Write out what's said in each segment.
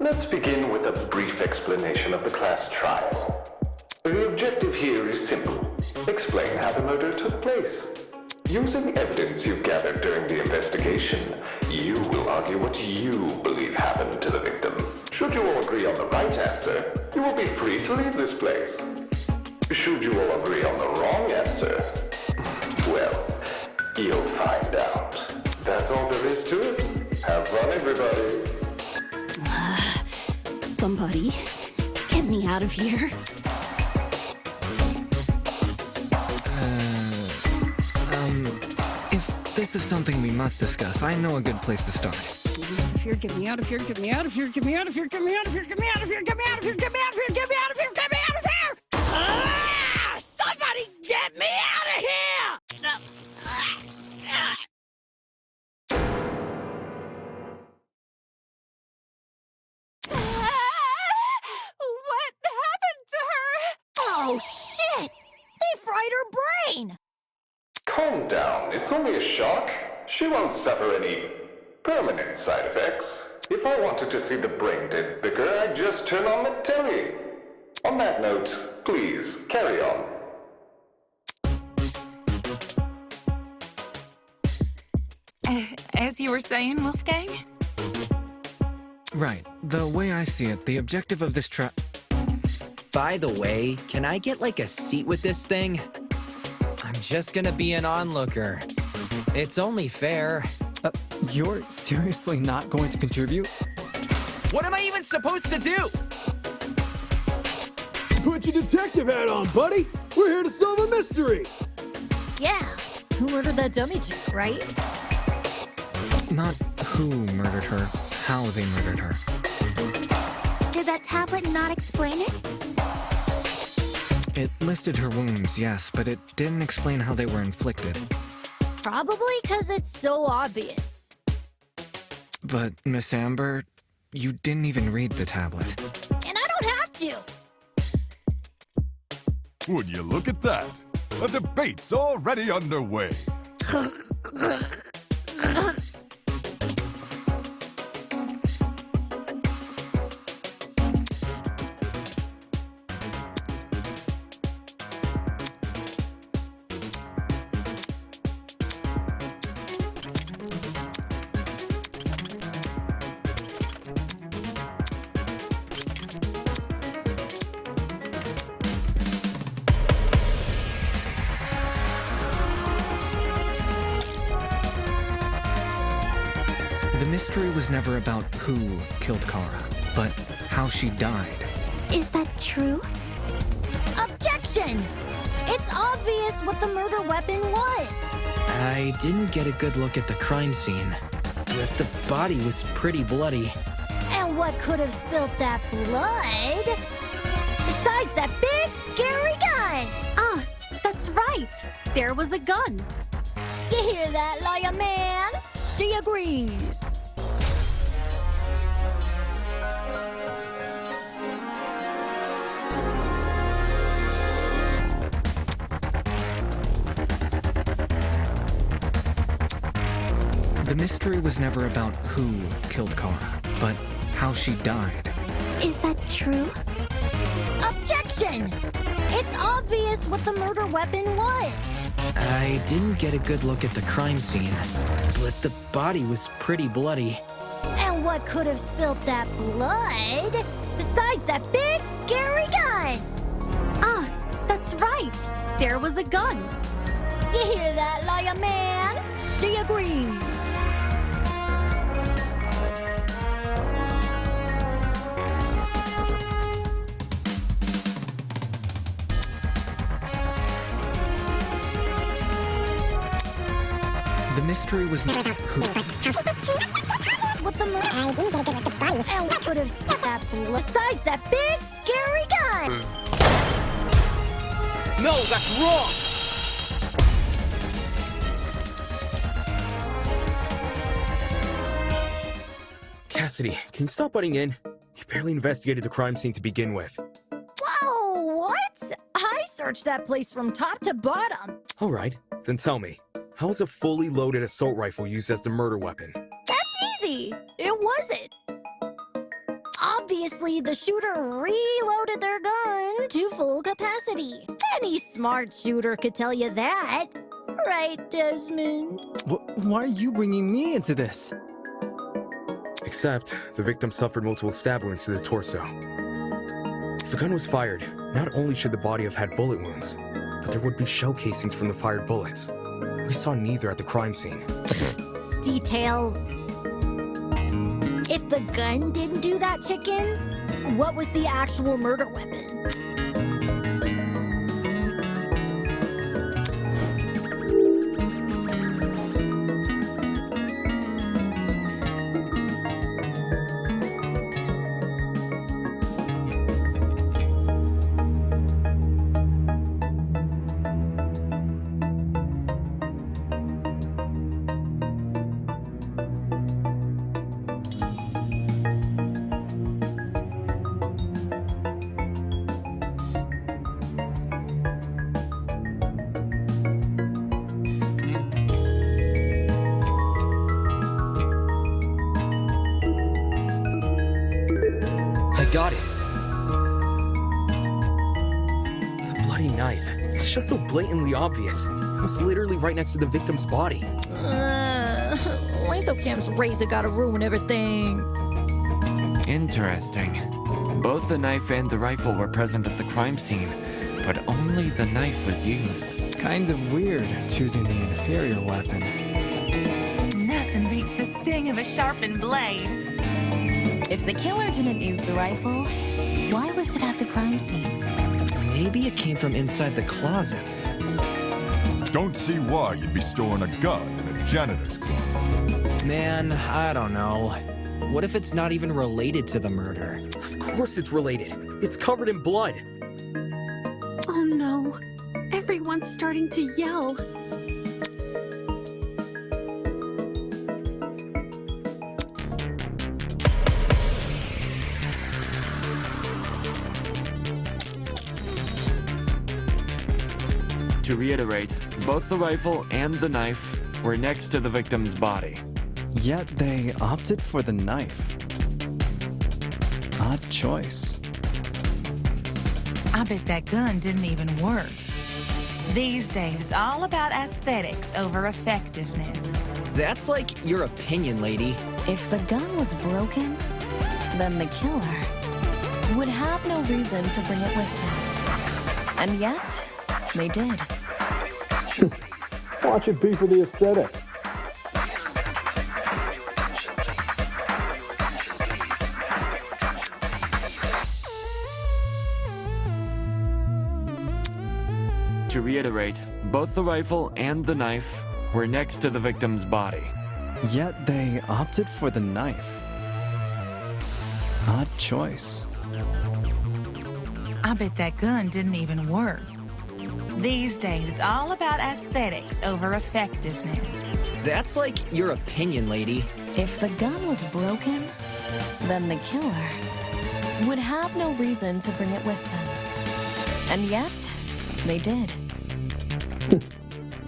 Let's begin with a brief explanation of the class trial. The objective here is simple. Explain how the murder took place. Using evidence you've gathered during the investigation, you will argue what you believe happened to the victim. Should you all agree on the right answer, you will be free to leave this place. Should you all agree on the wrong answer, well, you'll find out. That's all there is to it. Have fun, everybody. Somebody, get me out of here. If this is something we must discuss, I know a good place to start. Get me out of here, get me out of here, get me out of here, get me out of here, get me out of here, get me out of here, get me out of here, get me out of here, get me out of here! Ah! Somebody get me out of here! What happened to her? Oh, shit! They fried her brain! Calm down. It's only a shock. She won't suffer any permanent side effects. If I wanted to see the brain dead bigger, I'd just turn on the telly. On that note, please, carry on. As you were saying, Wolfgang? Right. The way I see it, the objective of this By the way, can I get like a seat with this thing? I'm just gonna be an onlooker. It's only fair. You're seriously not going to contribute? What am I even supposed to do? Put your detective hat on, buddy! We're here to solve a mystery! Yeah, who murdered that dummy chick, right? Not who murdered her, how they murdered her. Did that tablet not explain it? It listed her wounds, yes, but it didn't explain how they were inflicted. Probably because it's so obvious. But, Miss Amber, you didn't even read the tablet. And I don't have to! Would you look at that? A debate's already underway. The mystery was never about who killed Kara, but how she died. Is that true? Objection! It's obvious what the murder weapon was! I didn't get a good look at the crime scene, but the body was pretty bloody. And what could have spilt that blood? Besides that big, scary gun! Ah, that's right. There was a gun. You hear that, lawyer man? She agrees. The mystery was never about who killed Kara, but how she died. Is that true? Objection! It's obvious what the murder weapon was. I didn't get a good look at the crime scene, but the body was pretty bloody. And what could have spilt that blood? Besides that big, scary gun! Ah, that's right. There was a gun. You hear that, lawyer man? She agrees. The mystery was not who. What the murder? I didn't get a good look at the body. And what could have spilt that blood? Besides that big, scary gun! No, that's wrong! Cassidy, can you stop butting in? You barely investigated the crime scene to begin with. Whoa, what? I searched that place from top to bottom. All right, then tell me, how was a fully loaded assault rifle used as the murder weapon? That's easy. It wasn't. Obviously, the shooter reloaded their gun to full capacity. Any smart shooter could tell you that. Right, Desmond? Why are you bringing me into this? Except, the victim suffered multiple stab wounds to the torso. If the gun was fired, not only should the body have had bullet wounds, but there would be shell casings from the fired bullets. We saw neither at the crime scene. Details. If the gun didn't do that, chicken, what was the actual murder weapon? Got it. The bloody knife. It's just so blatantly obvious. It was literally right next to the victim's body. Lasercam's razor gotta ruin everything. Interesting. Both the knife and the rifle were present at the crime scene, but only the knife was used. Kind of weird, choosing the inferior weapon. Nothing beats the sting of a sharpened blade. If the killer didn't use the rifle, why was it at the crime scene? Maybe it came from inside the closet. Don't see why you'd be storing a gun in a janitor's closet. Man, I don't know. What if it's not even related to the murder? Of course it's related. It's covered in blood. Oh no. Everyone's starting to yell. To reiterate, both the rifle and the knife were next to the victim's body. Yet they opted for the knife. Odd choice. I bet that gun didn't even work. These days, it's all about aesthetics over effectiveness. That's like your opinion, lady. If the gun was broken, then the killer would have no reason to bring it with him. And yet, they did. Watch it be for the aesthetic. To reiterate, both the rifle and the knife were next to the victim's body. Yet they opted for the knife. Odd choice. I bet that gun didn't even work. These days, it's all about aesthetics over effectiveness. That's like your opinion, lady. If the gun was broken, then the killer would have no reason to bring it with them. And yet, they did.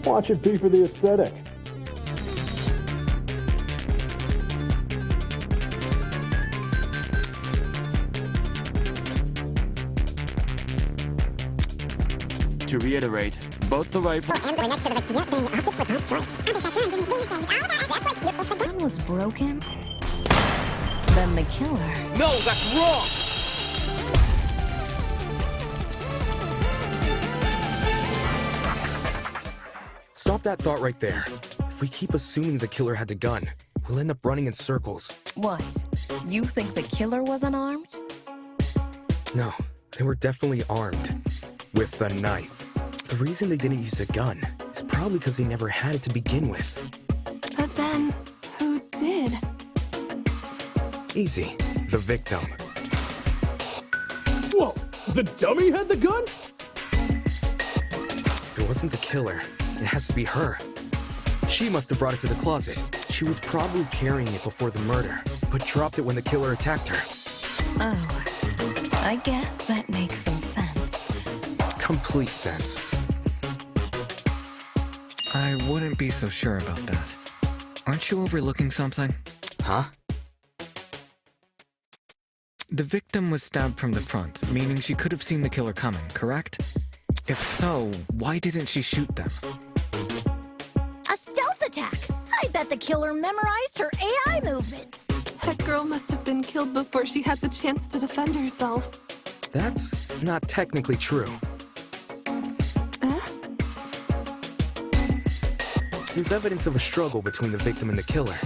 Watch it be for the aesthetic. To reiterate, both the rifle If the gun was broken, then the killer. No, that's wrong! Stop that thought right there. If we keep assuming the killer had the gun, we'll end up running in circles. What? You think the killer was unarmed? No, they were definitely armed. With the knife. The reason they didn't use a gun is probably because they never had it to begin with. But then, who did? Easy. The victim. Whoa! The dummy had the gun? If it wasn't the killer, it has to be her. She must have brought it to the closet. She was probably carrying it before the murder, but dropped it when the killer attacked her. Oh, I guess that makes some sense. Complete sense. I wouldn't be so sure about that. Aren't you overlooking something? Huh? The victim was stabbed from the front, meaning she could have seen the killer coming, correct? If so, why didn't she shoot them? A stealth attack! I bet the killer memorized her AI movements. That girl must have been killed before she had the chance to defend herself. That's not technically true. There's evidence of a struggle between the victim and the killer.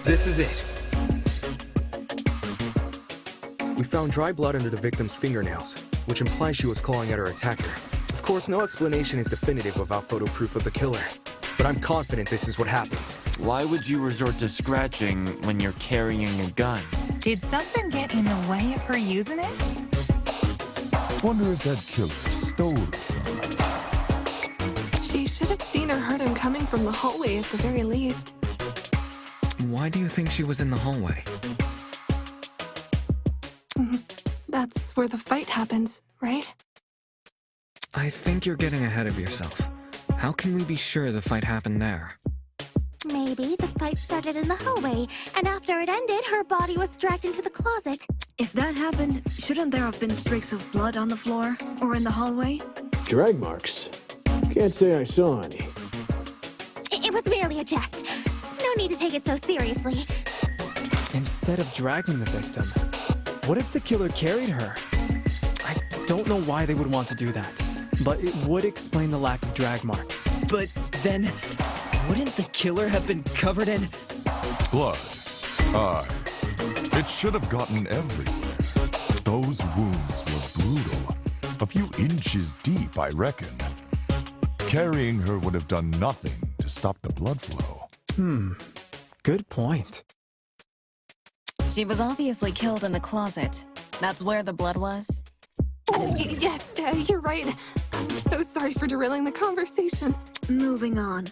This is it. We found dry blood under the victim's fingernails, which implies she was clawing at her attacker. Of course, no explanation is definitive without photo proof of the killer, but I'm confident this is what happened. Why would you resort to scratching when you're carrying a gun? Did something get in the way of her using it? Wonder if that killer stole it from her. She should have seen or heard him coming from the hallway at the very least. Why do you think she was in the hallway? That's where the fight happened, right? I think you're getting ahead of yourself. How can we be sure the fight happened there? Maybe the fight started in the hallway, and after it ended, her body was dragged into the closet. If that happened, shouldn't there have been streaks of blood on the floor or in the hallway? Drag marks. Can't say I saw any. It was merely a jest. No need to take it so seriously. Instead of dragging the victim, what if the killer carried her? I don't know why they would want to do that, but it would explain the lack of drag marks. But then, wouldn't the killer have been covered in Blood. Aye. It should have gotten everywhere. Those wounds were brutal. A few inches deep, I reckon. Carrying her would have done nothing to stop the blood flow. Good point. She was obviously killed in the closet. That's where the blood was. Yes, you're right. I'm so sorry for derailing the conversation. Moving on.